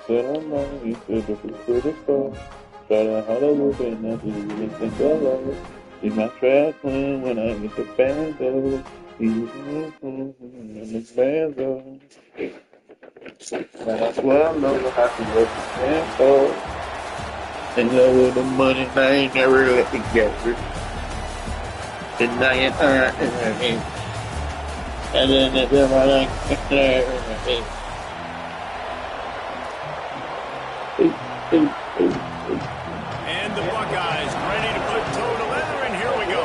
said I'm wrong, he said if we could have gone. Try to Hollywood and I didn't think I love. In my track when I get the bando. In the bando. But I swear I know how to work the tempo. In love with the money, and I ain't never let it get it. And I ain't and then I like And the Buckeyes ready to put toe to leather, and here we go.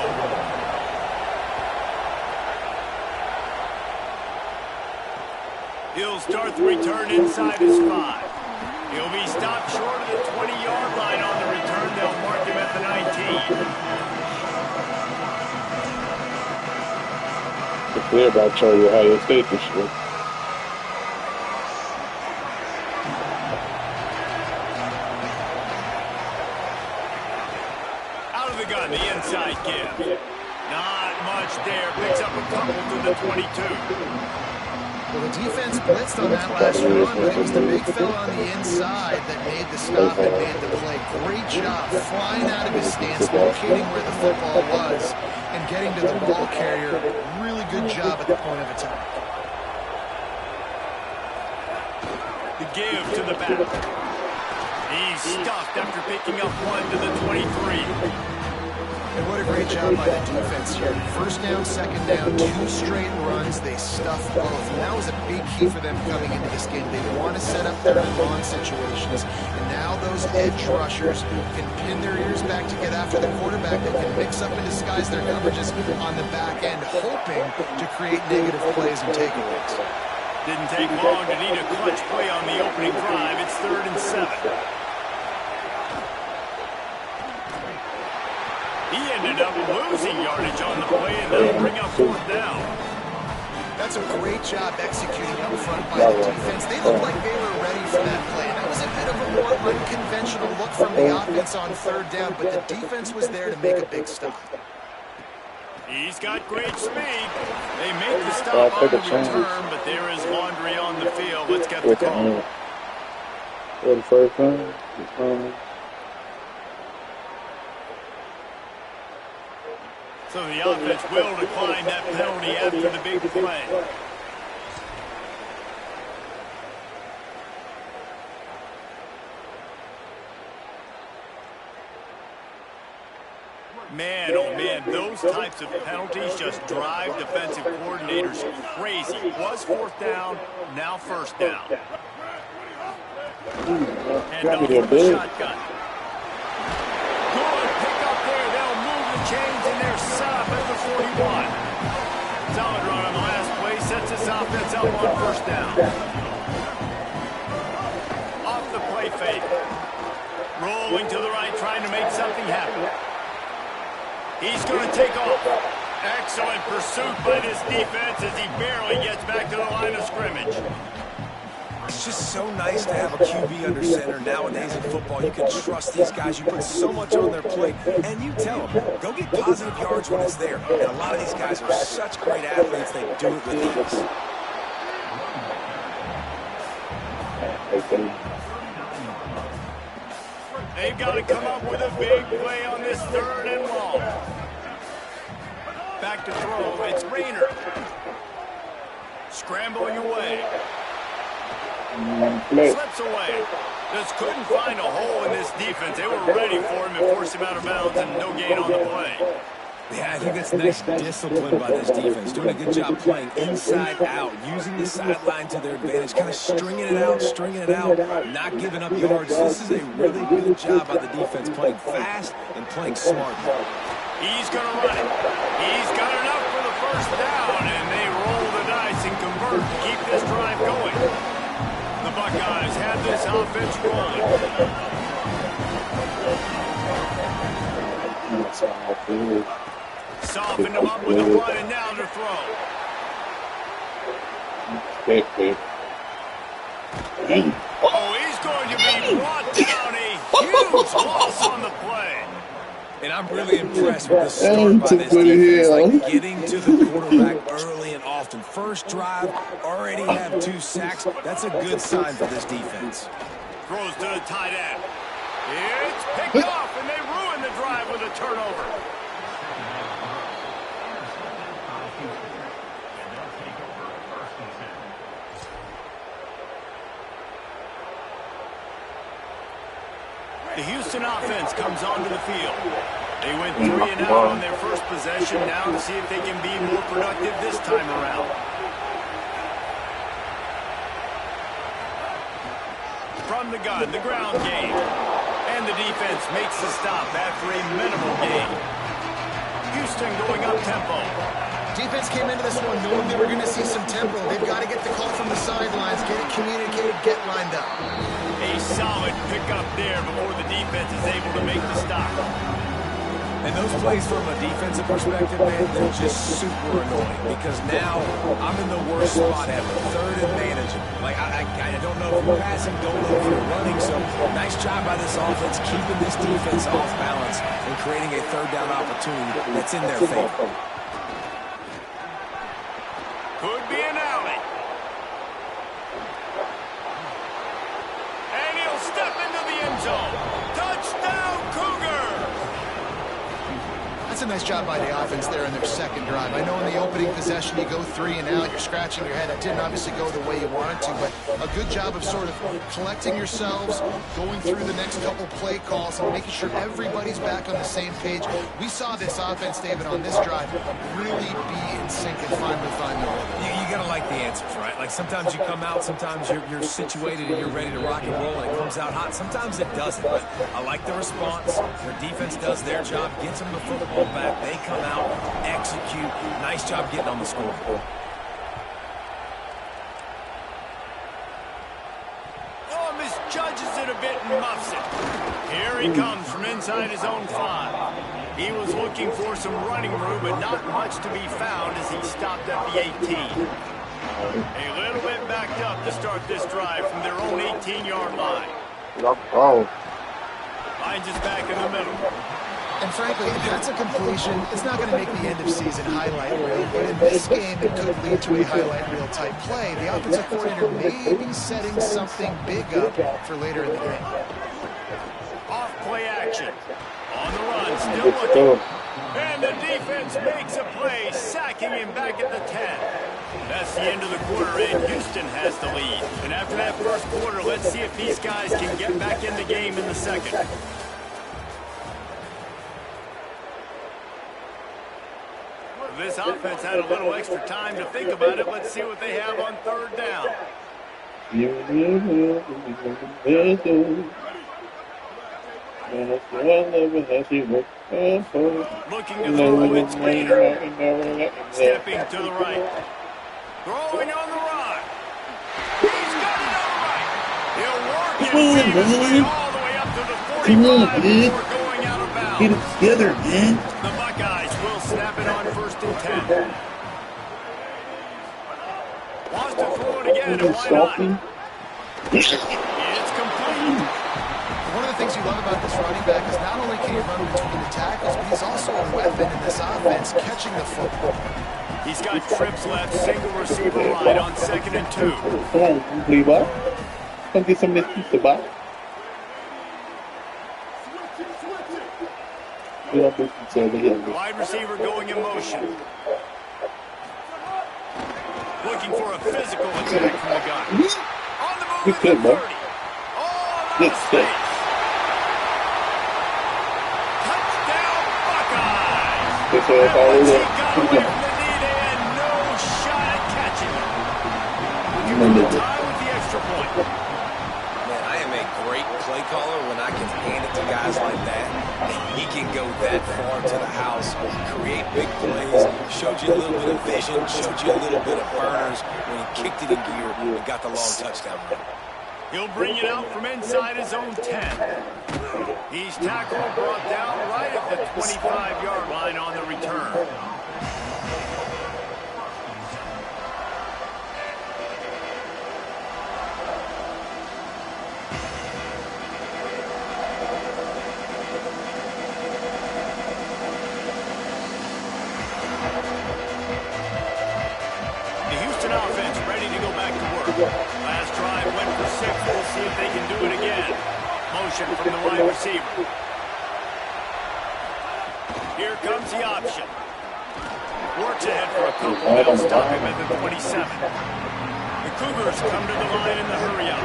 He'll start the return inside his 5. He'll be stopped short of the 20-yard line on the return. They'll mark him at the 19. It's clear about Charlie Ohio State this year. Out of the gun, the inside give. Not much there. Picks up a couple to the 22. Well, the defense blitzed on that last run, but it was the big fella on the inside that made the stop and made the play. Great job flying out of his stance, locating where the football was, and getting to the ball carrier. Really good job at the point of attack. The give to the back. He's stuffed after picking up one to the 23. And what a great job by the defense here. First down, second down, 2 straight runs. They stuffed both. And that was a big key for them coming into this game. They want to set up their on situations. And now those edge rushers can pin their ears back to get after the quarterback. They can mix up and disguise their coverages on the back end, hoping to create negative plays and takeaways. Didn't take long to need a clutch play on the opening drive. It's 3rd and 7. He ended up losing yardage on the play, and they'll bring up 4th down. That's a great job executing up front by the defense. They looked like they were ready for that play. That was a bit of a more unconventional look from the offense on 3rd down, but the defense was there to make a big stop. He's got great speed. They make the stop on the return, but there is laundry on the field. Let's get the call. The first time. So the offense will decline that penalty after the big play. Man, oh man, those types of penalties just drive defensive coordinators crazy. It was 4th down, now 1st down. And off with the shotgun. Good pick up there. They'll move the chains, and they're set up at the 41. Solid run on the last play. Sets this offense up on 1st down. Off the play fake. Rolling to the right, trying to make something happen. He's going to take off. Excellent pursuit by this defense as he barely gets back to the line of scrimmage. It's just so nice to have a QB under center nowadays in football. You can trust these guys. You put so much on their plate, and you tell them, go get positive yards when it's there. And a lot of these guys are such great athletes, they do it with ease. They've got to come up with a big play on this 3rd and long. Back to throw. It's Rayner. Scrambling away. Slips away. Just couldn't find a hole in this defense. They were ready for him and forced him out of bounds, and no gain on the play. Yeah, I think that's nice discipline by this defense. Doing a good job playing inside out, using the sideline to their advantage, kind of stringing it out, not giving up yards. This is a really good job by the defense, playing fast and playing smart. He's going to run it. He's got enough for the 1st down, and they roll the dice and convert to keep this drive going. The Buckeyes have this offense run. Softened him up with a run, and now to throw. Oh, he's going to be brought down. A huge loss on the play. And I'm really impressed with the start by this defense, like getting to the quarterback early and often. First drive, already have 2 sacks. That's a good sign for this defense. Throws to the tight end. It's picked off, and they ruin the drive with a turnover. The Houston offense comes onto the field. They went 3 and out on their first possession. Now to see if they can be more productive this time around. From the gun, the ground game. And the defense makes the stop after a minimal gain. Houston going up-tempo. Defense came into this one knowing they were going to see some tempo. They've got to get the call from the sidelines, get it communicated, get lined up. A solid pickup there before the defense is able to make the stop. And those plays from a defensive perspective, man, they're just super annoying because now I'm in the worst spot ever. Third and managing. Like, I don't know if you're passing, don't know if you're running. So nice job by this offense keeping this defense off balance and creating a third down opportunity that's in their favor. Could be an alley. And he'll step into the end zone. Touchdown, Cougar! That's a nice job by the offense there in their second drive. I know in the opening possession you go 3 and out, you're scratching your head. It didn't obviously go the way you wanted to, but a good job of sort of collecting yourselves, going through the next couple play calls and making sure everybody's back on the same page. We saw this offense, David, on this drive really be in sync and finally find the rhythm. You got to like the answers, right? Like sometimes you come out, sometimes you're situated and you're ready to rock and roll and it comes out hot. Sometimes it doesn't, but I like the response. Their defense does their job, gets them the football back. They come out, execute. Nice job getting on the scoreboard. Oh, misjudges it a bit and muffs it. Here he comes from inside his own 5. He was looking for some running room, but not much to be found as he stopped at the 18. A little bit backed up to start this drive from their own 18-yard line. Finds his back in the middle. And frankly, if that's a completion, it's not going to make the end-of-season highlight reel. But in this game, it could lead to a highlight reel type play. The offensive coordinator may be setting something big up for later in the game. Off play action. On the run, still looking. And the defense makes a play, sacking him back at the 10. That's the end of the quarter, and Houston has the lead. And after that first quarter, let's see if these guys can get back in the game in the second. This offense had a little extra time to think about it. Let's see what they have on third down. Looking to throw, it's Greener. Stepping to the right. Throwing on the run. He's got it on the right. He'll work it seamlessly all the way up to the 45 before going out of bounds. Get it together, man. The Buckeyes will snap it on first and 10. Wants to throw it again, and why not? It's complete. One of the things you love about this running back is not only can he run between the tackles, but he's also a weapon in this offense, catching the football. He's got trips left, single receiver right on 2nd and 2. Come on, Cleveland. Come get some of this pizza, box. Wide receiver going in motion. Looking for a physical attack from the gun. On the move at the 30. Oh, nice space. Touchdown, Buckeyes. And once he got away from the knee, they had no shot at catching him. Looking for the tie with the extra point. Man, I am a great play caller when I can hand it to guys like that. He can go that far to the house, create big plays, showed you a little bit of vision, showed you a little bit of burners when he kicked it in gear and got the long touchdown. He'll bring it out from inside his own 10. He's tackled, brought down right at the 25-yard line on the return. The Houston offense ready to go back to work. Last drive went for 6. We'll see if they can do it again. motion from the wide receiver. Here comes the option. Works ahead for a couple. They'll stop him at the 27. The Cougars come to the line in the hurry up.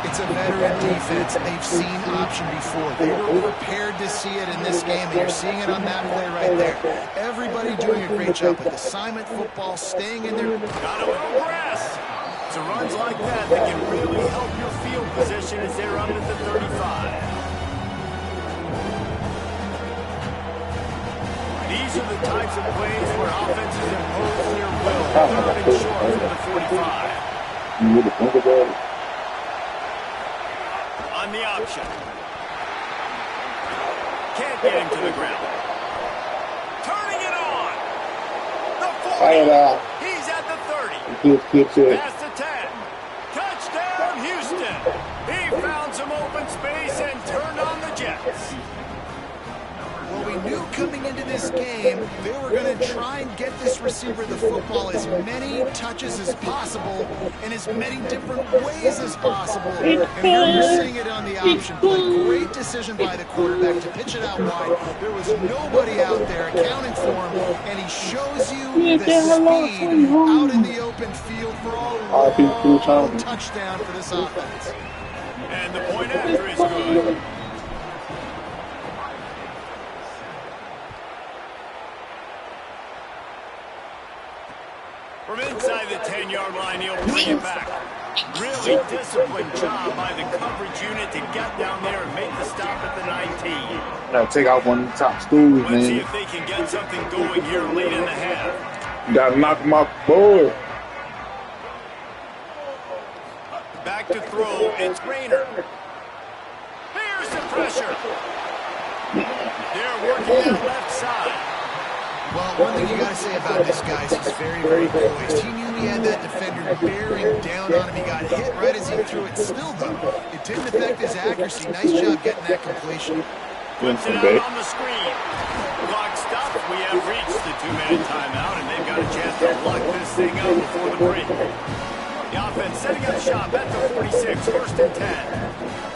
It's a veteran defense. They've seen option before. They were prepared to see it in this game, and you're seeing it on that play right there. Everybody doing a great job with assignment football, staying in there. Got a little grass. So runs like that can really help your field position as they're up at the 35. These are the types of plays where offenses impose their will. Third and short from the 45. You really think about it? On the option. Can't get him to the ground. Turning it on. The 40. He's at the 30. Past the 10. Touchdown, Houston. He found some open space and turned on the Jets. Well, we knew coming into this game they were going to try and get this receiver the football as many touches as possible in as many different ways as possible. And here you're seeing it on the option play. Great decision by the quarterback to pitch it out wide. There was nobody out there accounting for him, and he shows you the speed out in the open field for a long touchdown for this offense. And the point after is good. From inside the 10-yard line, he'll bring it back. Really disciplined job by the coverage unit to get down there and make the stop at the 19. Now take out one of the top schools, man. Let's see if they can get something going here late in the half. You gotta knock them off the board. Back to throw, it's Rayner. Here's the pressure. They're working that left side. Well, one thing you got to say about this guy is he's very, very poised. He knew he had that defender bearing down on him. He got hit right as he threw it. Still, though, it didn't affect his accuracy. Nice job getting that completion. Puts it out on the screen. Clock stops. We have reached the 2-minute timeout, and they've got a chance to lock this thing up before the break. The offense setting up shop at the 46, first and 10.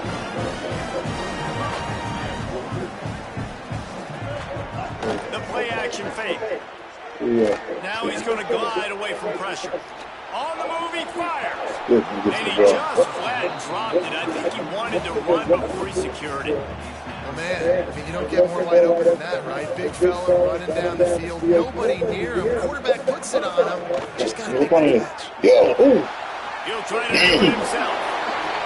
The play action fake. Yeah. Now he's going to glide away from pressure. On the move, he fires. And he just flat dropped it. I think he wanted to run before he secured it. Well, man, I mean, you don't get more wide open than that, right? Big fella running down the field. Nobody near him. Quarterback puts it on him. Just got to make the catch. He'll try to do it himself.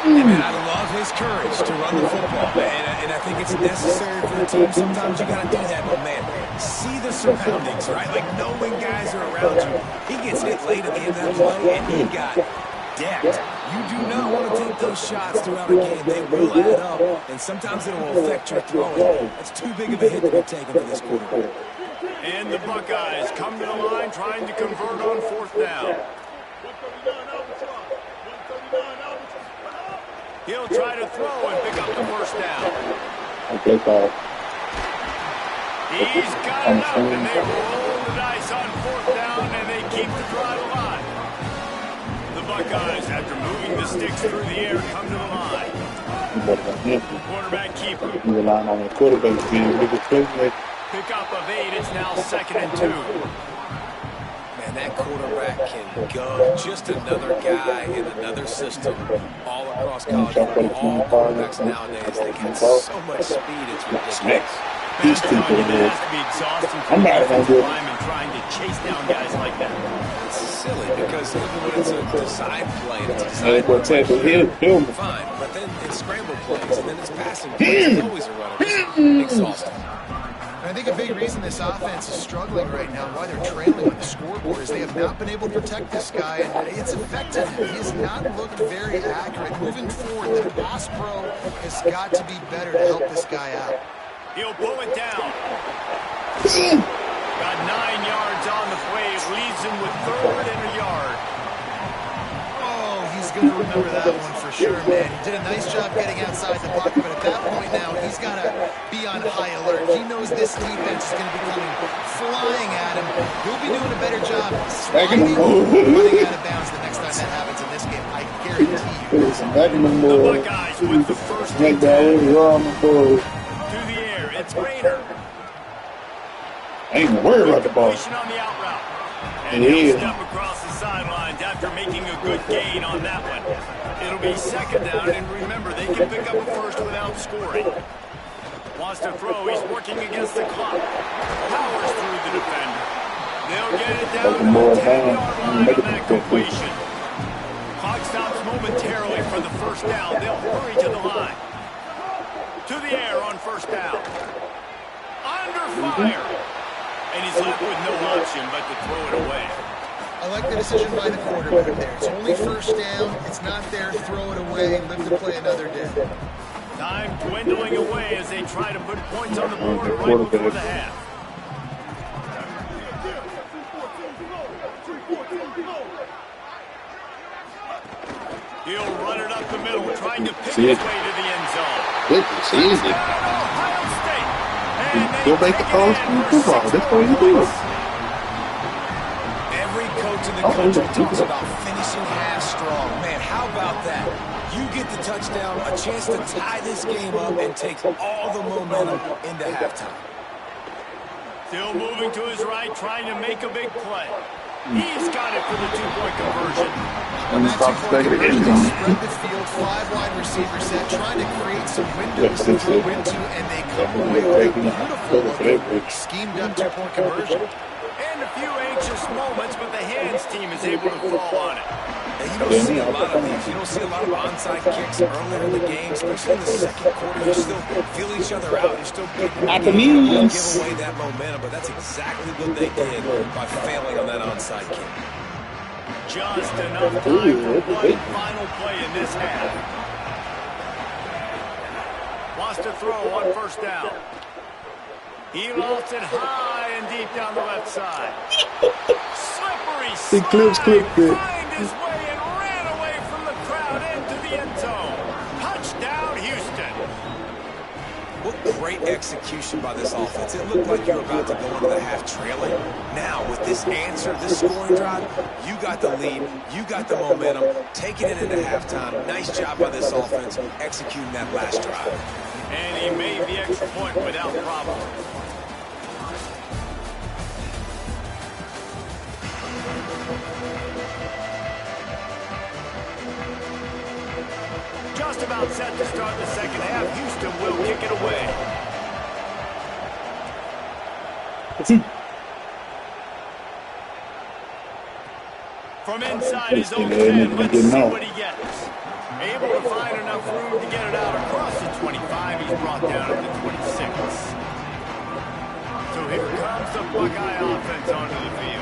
Hey, man, I love his courage to run the football, man, and I think it's necessary for the team. Sometimes you got to do that, but, man, see the surroundings, right? Like, knowing guys are around you. He gets hit late at the end of that play, and he got decked. You do not want to take those shots throughout a game. They will add up, and sometimes it will affect your throwing. That's too big of a hit to be taken for this quarterback. And the Buckeyes come to the line trying to convert on fourth down. He'll try to throw and pick up the first down. Okay, Paul. He's got it up, and they roll the dice on fourth down, and they keep the drive alive. The Buckeyes, after moving the sticks through the air, come to the line. Quarterback keeper. You relying on the quarterback being bigger quickly. Pick up of 8. It's now 2nd and 2. Man, that quarterback can go. Just another guy in another system all across college football. All quarterbacks nowadays, they get so much speed, it's ridiculous. He's too It good. has to be exhausting for I'm the not gonna offensive do it. lineman trying to chase down guys like that. It's silly because even when it's a design play and it's a Hey, design but Ted, he'll fine, but then it's scramble plays and then it's passing plays. It's always a runner. Just exhausting. And I think a big reason this offense is struggling right now, why they're trailing on the scoreboard, is they have not been able to protect this guy, and it's affected him. He has not looked very accurate. Moving forward, the pass pro has got to be better to help this guy out. He'll pull it down. Got 9 yards on the play. It leaves him with 3rd and a yard. Oh, he's going to remember that one for sure, man. He did a nice job getting outside the pocket, but at that point now, he's got to be on high alert. He knows knows this defense is going to be coming flying at him. He'll be doing a better job sliding, running out of bounds the next time that happens in this game. I guarantee you. The Buckeyes with the first and 10. To the air, it's Rayner. I ain't gonna worry about the ball. On the out route. And he'll step across the sidelines after making a good gain on that one. It'll be second down, and remember, they can pick up a first without scoring. Wants to throw, he's working against the clock. Powers through the defender. They'll get it down to the 10-yard line on that completion. Clock stops momentarily for the first down. They'll hurry to the line. To the air on first down. Under fire. And he's left with no option but to throw it away. I like the decision by the quarterback there. It's only first down. It's not there. Throw it away. Live to play another day. Time dwindling away as they try to put points on the board right before the half. He'll run it up the middle, trying to pick his way to the end zone. It's easy. Ohio State. You'll make the college football. That's what you do. Every coach in the country talks about finishing half strong. Man, how about that? You get the touchdown, a chance to tie this game up and take all the momentum into halftime. Still moving to his right, trying to make a big play. He's got it for the two-point conversion. On that two-point conversion, they spread the field, 5 wide receiver set, trying to create some windows to throw into, and they come away with a beautiful, schemed-up two-point conversion. And a few anxious moments, but the hands team is able to fall on it. And you don't see a lot of these. You don't see a lot of onside kicks earlier in the game, especially in the second quarter. You still feel each other out. You're still getting to give away that momentum, but that's exactly what they did by failing on that onside kick. Just enough time for one final play in this half. Wants to throw on first down. He lost it high and deep down the left side. Slippery slide, find his way and ran away from the crowd into the end zone. Touchdown, Houston. What great execution by this offense. It looked like you were about to go into the half trailing. Now, with this answer, this scoring drive, you got the lead, you got the momentum, taking it into halftime. Nice job by this offense, executing that last drive. And he made the extra point without problem. Just about set to start the second half. Houston will kick it away. From inside his own 10, let's see what he gets. Able to find enough room to get it out across the 25. He's brought down at the 26. So here comes the Buckeye offense onto the field.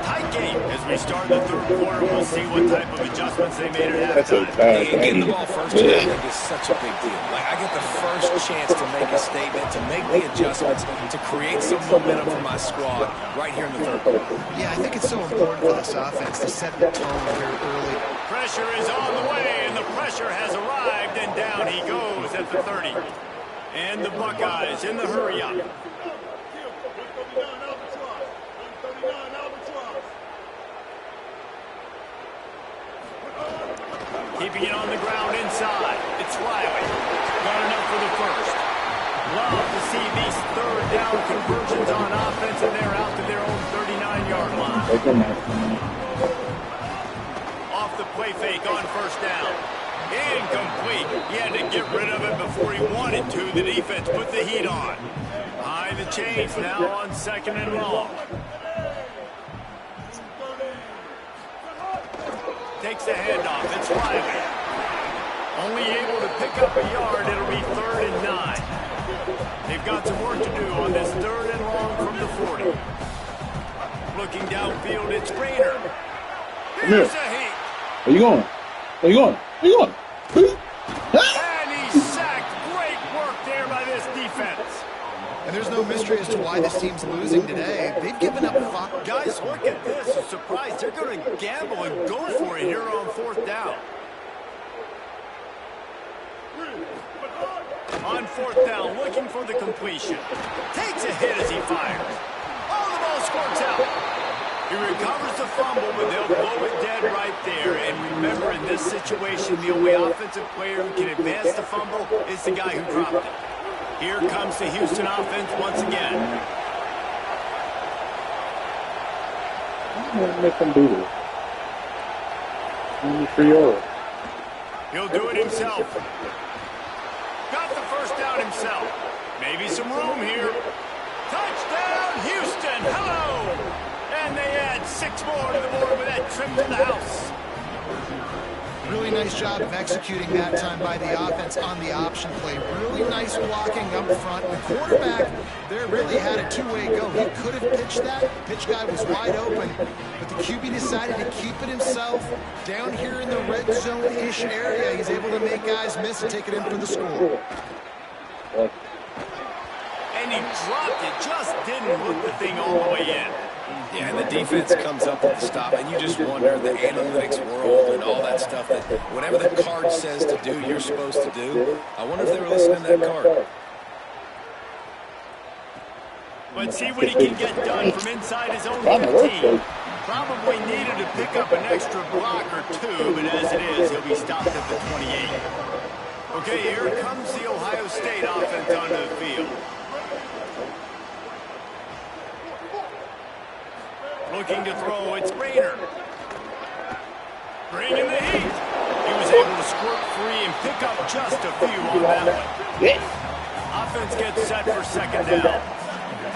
Tight game as we start the third quarter. We'll see what type of adjustments they made at halftime. Getting the ball first, I think, is such a big deal. Like, I get the first chance to make a statement, to make the adjustments, to create some momentum for my squad right here in the third quarter. Yeah, I think it's so important for this offense to set the tone here early. Pressure is on the way, and the pressure has arrived, and down he goes at the 30. And the Buckeyes in the hurry-up. Keeping it on the ground inside. It's Riley. Got enough for the first. Love to see these third down conversions on offense, and they're out to their own 39-yard line. Off the play fake on first down. Incomplete. He had to get rid of it before he wanted to. The defense put the heat on. High the chains now on second and long. Takes the handoff. It's Riley. Only able to pick up a yard. It'll be 3rd and 9. They've got some work to do on this 3rd and long from the 40. Looking downfield, it's Rayner. Here's a heat. Where you going? Where you going? Where you going? And he's sacked. Great work there by this defense. And there's no mystery as to why this team's losing today. They've given up 5. Guys, look at this. A surprise. They're going to gamble and go for it here on 4th down. On fourth down, looking for the completion. Takes a hit as he fires. Oh, the ball squirts out. He recovers the fumble, but they'll blow it dead right there. And remember, in this situation, the only offensive player who can advance the fumble is the guy who dropped it. Here comes the Houston offense once again. I'm going to make them do this. Only 3 yards. He'll do it himself. Got the first down himself. Maybe some room here. Touchdown, Houston. Hello. And they add 6 more to the board with that trim to the house. Really nice job of executing that time by the offense on the option play. Really nice blocking up front. The quarterback there really had a two-way go. He could have pitched that. Pitch guy was wide open, but the QB decided to keep it himself. Down here in the red zone-ish area, he's able to make guys miss and take it in for the score. And he dropped it, just didn't hook the thing all the way in. Yeah, and the defense comes up with the stop, and you just wonder, the analytics world and all that stuff, that whatever the card says to do, you're supposed to do. I wonder if they were listening to that card. But see what he can get done from inside his own 15. Probably needed to pick up an extra block or 2, but as it is, he'll be stopped at the 28. Okay, here comes the Ohio State offense onto the field. Looking to throw, it's Rayner. Bringing the heat. He was able to squirt free and pick up just a few on that one. Yes. Offense gets set for second down.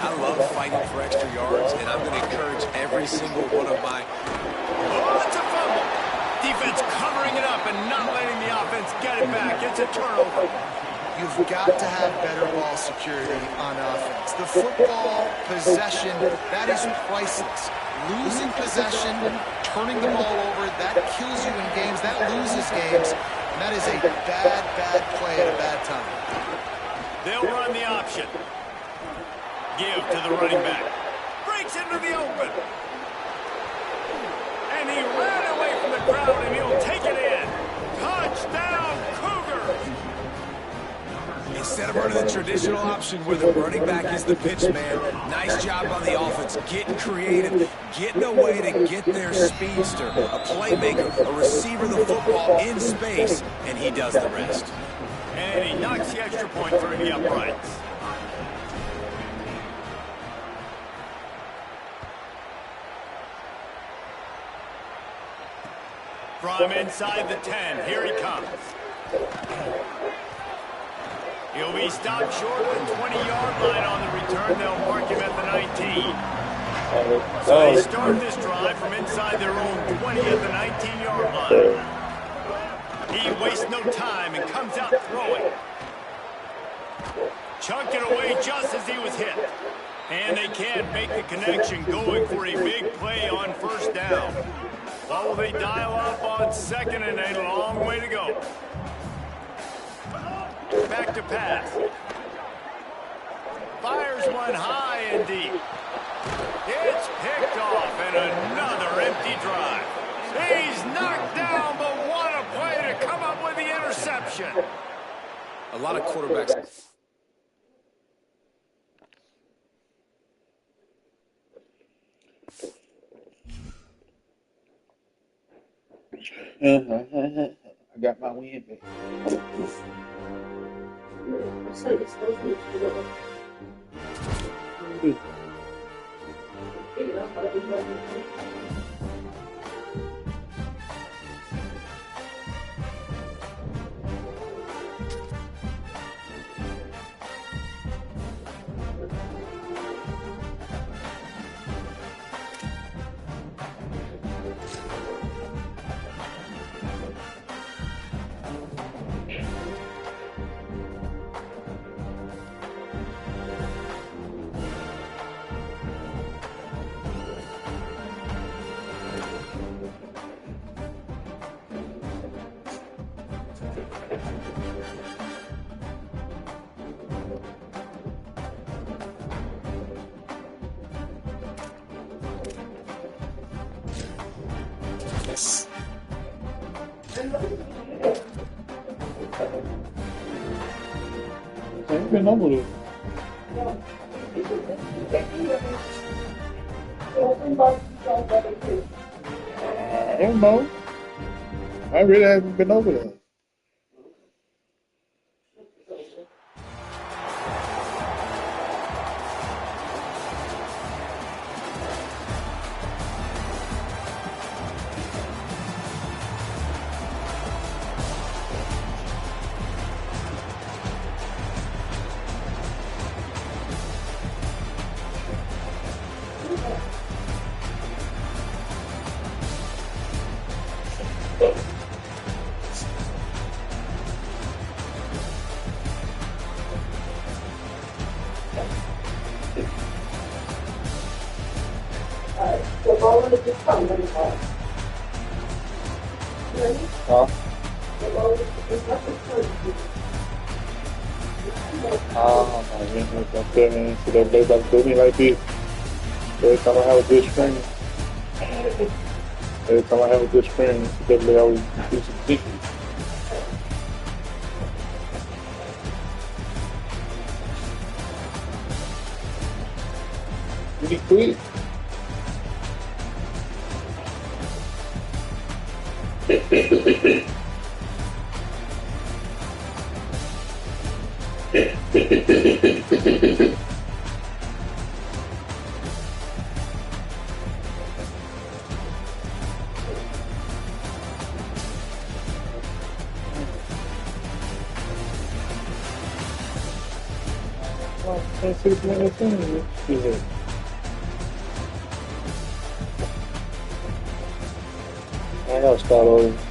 I love fighting for extra yards, and I'm going to encourage every single one of my... Oh, it's a fumble. Defense covering it up and not letting the offense get it back. It's a turnover. You've got to have better ball security on offense. The football possession, that is priceless. Losing possession, turning the ball over, that kills you in games, that loses games, and that is a bad, bad play at a bad time. They'll run the option. Give to the running back. Breaks into the open. And he ran away from the crowd, and he'll take it in. Touchdown, Cougars! Instead of running the traditional option where the running back is the pitch man, nice job on the offense, getting creative, getting a way to get their speedster, a playmaker, a receiver the football in space, and he does the rest. And he knocks the extra point through the uprights. From inside the 10, here he comes. He'll be stopped short of the 20-yard line on the return. They'll mark him at the 19. So they start this drive from inside their own 20 at the 19-yard line. He wastes no time and comes out throwing. Chunked it away just as he was hit. And they can't make the connection, going for a big play on first down. What will they dial up on second, and a long way to go. Back to pass. Fires one high and deep. It's picked off, and another empty drive. He's knocked down, but what a play to come up with the interception. A lot of quarterbacks... I got my win back. been over this. I don't know. I really haven't been over there. Huh? My goodness, I'm telling you, so they about to do me like this. Every time I have a good screen, they always do some thinking. Really quick. Can't see the minute thing. I gotta start over.